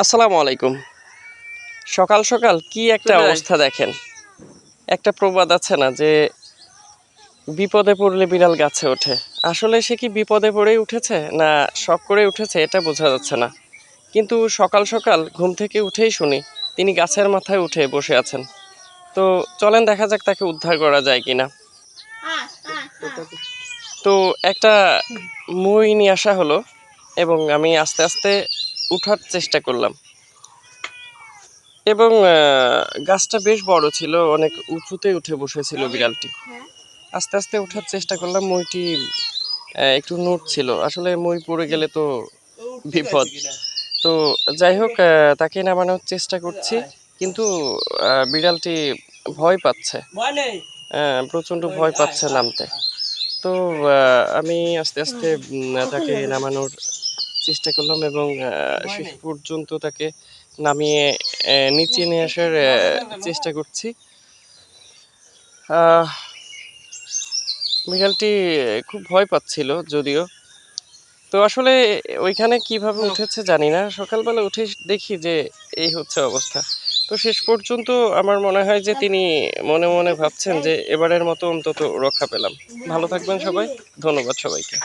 আসসালামু আলাইকুম। সকাল সকাল কি একটা অবস্থা দেখেন। একটা প্রবাদ আছে না যে বিপদে পড়লে বিড়াল গাছে ওঠে। আসলে সে কি বিপদে পড়েই উঠেছে না শখ করে উঠেছে এটা বোঝা যাচ্ছে না। কিন্তু সকাল সকাল ঘুম থেকে উঠেই শুনি তিনি গাছের মাথায় উঠে বসে আছেন। তো চলেন দেখা যাক তাকে উদ্ধার করা যায় কিনা। তো একটা মই নিয়ে আসা হলো এবং আমি আস্তে আস্তে উঠার চেষ্টা করলাম এবং গাছটা বেশ বড় ছিল, অনেক উঁচুতে উঠে বসেছিল বিড়ালটি। আস্তে আস্তে ওঠার চেষ্টা করলাম, মইটি একটু নড়ছিল। আসলে মই পড়ে গেলে তো বিপদ। তো যাই হোক, তাকে নামানোর চেষ্টা করছি, কিন্তু বিড়ালটি ভয় পাচ্ছে, প্রচণ্ড ভয় পাচ্ছে নামতে। তো আমি আস্তে আস্তে তাকে নামানোর চেষ্টা করলাম এবং শেষ পর্যন্ত তাকে নামিয়ে নিচে নিয়ে আসার চেষ্টা করছি। বিড়ালটি খুব ভয় পাচ্ছিল যদিও। তো আসলে ওইখানে কিভাবে উঠেছে জানি না, সকালবেলা উঠে দেখি যে এই হচ্ছে অবস্থা। তো শেষ পর্যন্ত আমার মনে হয় যে তিনি মনে মনে ভাবছেন যে এবারের মতো অন্তত রক্ষা পেলাম। ভালো থাকবেন সবাই, ধন্যবাদ সবাইকে।